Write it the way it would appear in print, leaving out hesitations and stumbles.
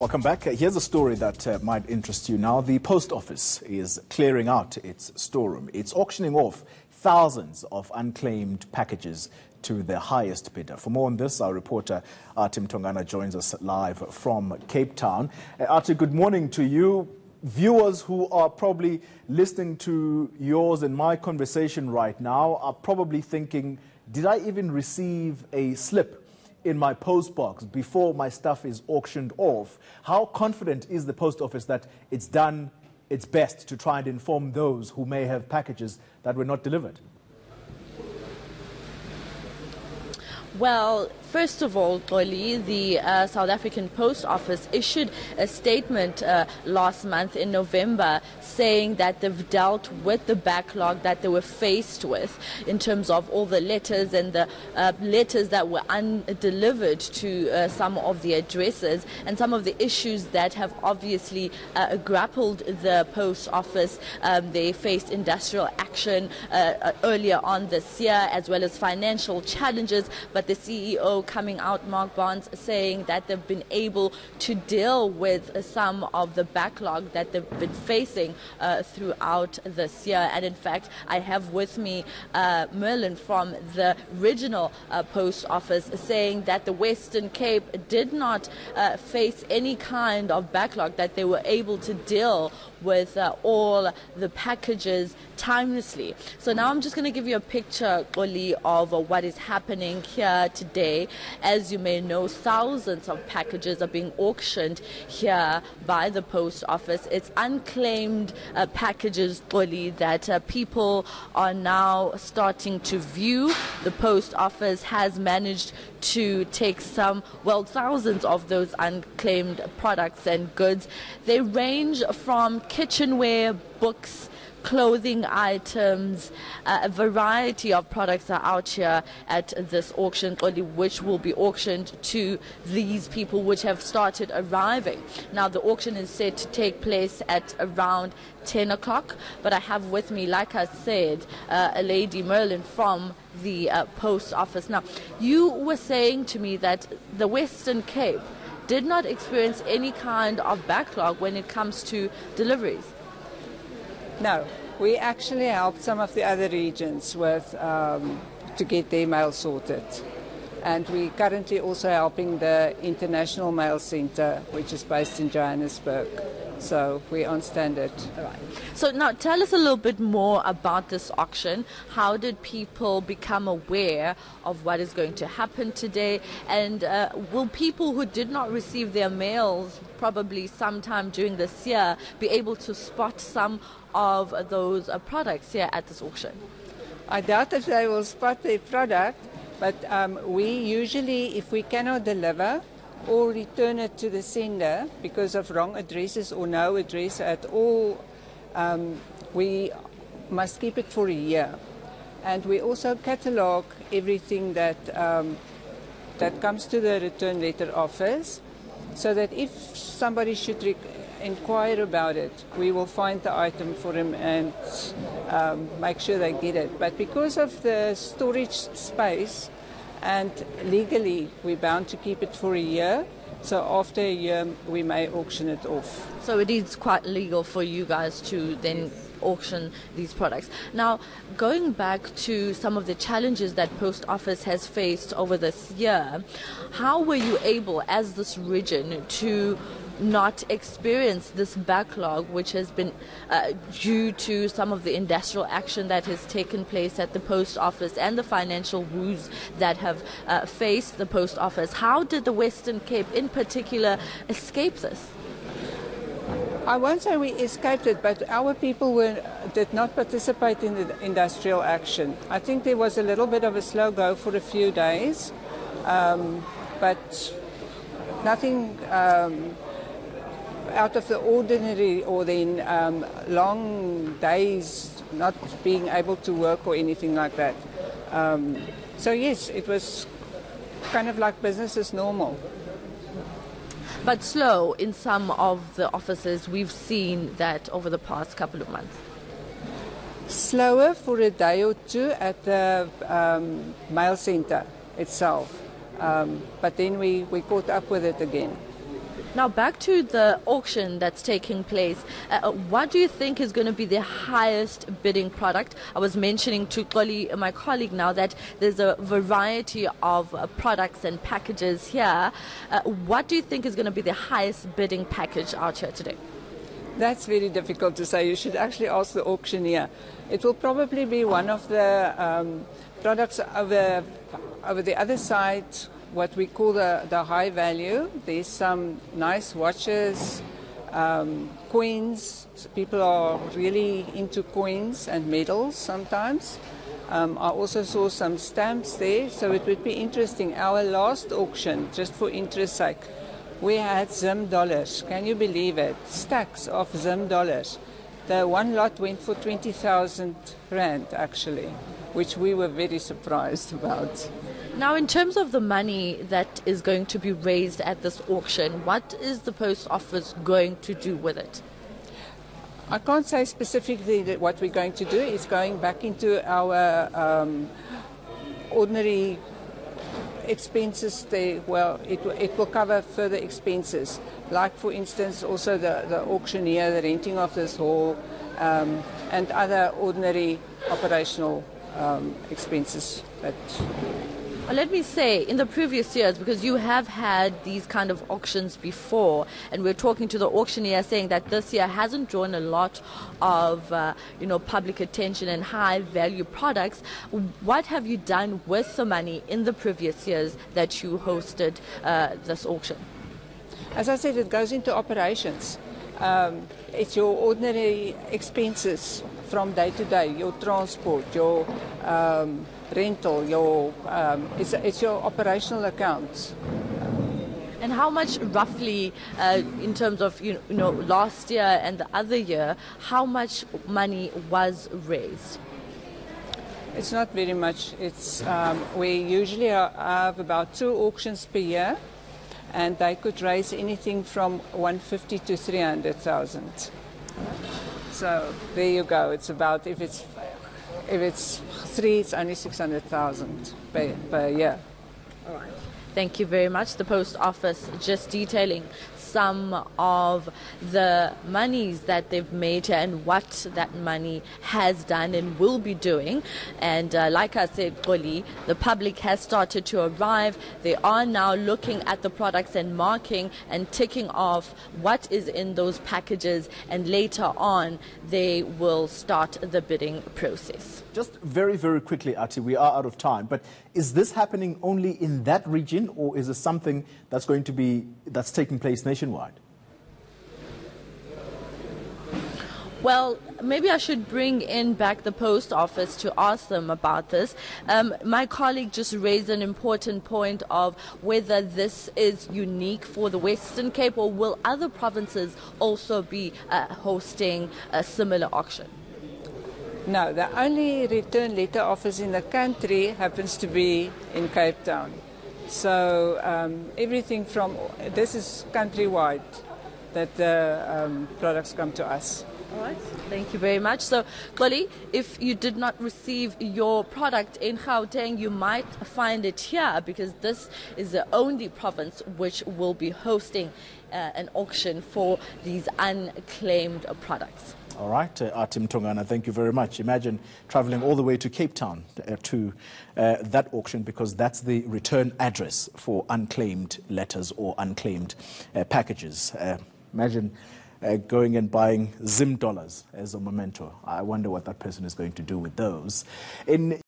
Welcome back. Here's a story that might interest you now. The Post Office is clearing out its storeroom. It's auctioning off thousands of unclaimed packages to the highest bidder. For more on this, our reporter Artim Tongana joins us live from Cape Town. Artim, good morning to you. Viewers who are probably listening to yours and my conversation right now are probably thinking, did I even receive a slip in my post box before my stuff is auctioned off? How confident is the Post Office that it's done its best to try and inform those who may have packages that were not delivered? Well, first of all, Oli, the South African Post Office issued a statement last month in November saying that they've dealt with the backlog that they were faced with in terms of all the letters and the letters that were undelivered to some of the addresses and some of the issues that have obviously grappled the Post Office. They faced industrial action earlier on this year, as well as financial challenges, but the CEO coming out, Mark Barnes, saying that they've been able to deal with some of the backlog that they've been facing throughout this year. And in fact, I have with me Merlin from the regional Post Office saying that the Western Cape did not face any kind of backlog, that they were able to deal with all the packages timelessly. So now I'm just going to give you a picture, Oli, of what is happening here today. As you may know, thousands of packages are being auctioned here by the Post Office. It's unclaimed packages, Oli, that people are now starting to view. The Post Office has managed to take thousands of those unclaimed products and goods. They range from kitchenware, books, clothing items. A variety of products are out here at this auction, which will be auctioned to these people which have started arriving. Now, the auction is set to take place at around 10 o'clock, but I have with me, like I said, a lady, Merlin, from the Post Office. Now, you were saying to me that the Western Cape did not experience any kind of backlog when it comes to deliveries. No, we actually helped some of the other regions with to get their mail sorted. And we're currently also helping the International Mail Centre, which is based in Johannesburg. So we're on standard. All right. So now tell us a little bit more about this auction. How did people become aware of what is going to happen today? And will people who did not receive their mails probably sometime during this year be able to spot some of those products here at this auction? I doubt if they will spot their product, but we usually, if we cannot deliver or return it to the sender because of wrong addresses or no address at all, we must keep it for a year. And we also catalogue everything that comes to the return letter office, so that if somebody should inquire about it, we will find the item for them and make sure they get it. But because of the storage space, and legally we're bound to keep it for a year, so after a year we may auction it off. So it is quite legal for you guys to then auction these products. Now, going back to some of the challenges that Post Office has faced over this year, how were you able, as this region, to not experience this backlog, which has been due to some of the industrial action that has taken place at the Post Office and the financial woes that have faced the Post Office? How did the Western Cape in particular escape this? I won't say we escaped it, but our people did not participate in the industrial action. I think there was a little bit of a slow go for a few days, but nothing out of the ordinary, or then long days not being able to work or anything like that. So yes, it was kind of like business as normal. But slow in some of the offices. We've seen that over the past couple of months. Slower for a day or two at the mail centre itself. But then we caught up with it again. Now back to the auction that's taking place. What do you think is going to be the highest bidding product? I was mentioning to my colleague now that there's a variety of products and packages here. What do you think is going to be the highest bidding package out here today? That's very difficult to say. You should actually ask the auctioneer. It will probably be one of the products over the other side, what we call the high value. There's some nice watches, coins. People are really into coins and medals sometimes. I also saw some stamps there, so it would be interesting. Our last auction, just for interest sake, we had Zim dollars. Can you believe it? Stacks of Zim dollars. The one lot went for 20,000 rand actually, which we were very surprised about. Now, in terms of the money that is going to be raised at this auction, what is the Post Office going to do with it? I can't say specifically that what we're going to do. It's going back into our ordinary expenses. It will cover further expenses, like for instance also the auctioneer, the renting of this hall, and other ordinary operational expenses. Let me say, in the previous years, because you have had these kind of auctions before, and we're talking to the auctioneer saying that this year hasn't drawn a lot of, public attention and high-value products. What have you done with the money in the previous years that you hosted this auction? As I said, it goes into operations. It's your ordinary expenses from day to day, your transport, your rental, it's your operational accounts. And how much roughly, in terms of last year and the other year, how much money was raised? It's not very much. We usually have about 2 auctions per year, and they could raise anything from 150 to 300,000. So there you go. It's about if it's 3, it's only 600,000 per year. All right. Thank you very much. The Post Office just detailing some of the monies that they've made here and what that money has done and will be doing. And like I said, Xoli, the public has started to arrive. They are now looking at the products and marking and ticking off what is in those packages, and later on they will start the bidding process. Just very, very quickly, Ati, we are out of time, but is this happening only in that region, or is it something that's taking place nationwide? Well, maybe I should bring in back the Post Office to ask them about this. My colleague just raised an important point of whether this is unique for the Western Cape, or will other provinces also be hosting a similar auction? No, the only return letter office in the country happens to be in Cape Town. So everything from this is countrywide that the products come to us. All right. Thank you very much. So, Xoli, if you did not receive your product in Gauteng, you might find it here, because this is the only province which will be hosting an auction for these unclaimed products. All right, Atim Tongana, thank you very much. Imagine traveling all the way to Cape Town to that auction, because that's the return address for unclaimed letters or unclaimed packages. Imagine going and buying Zim dollars as a memento. I wonder what that person is going to do with those.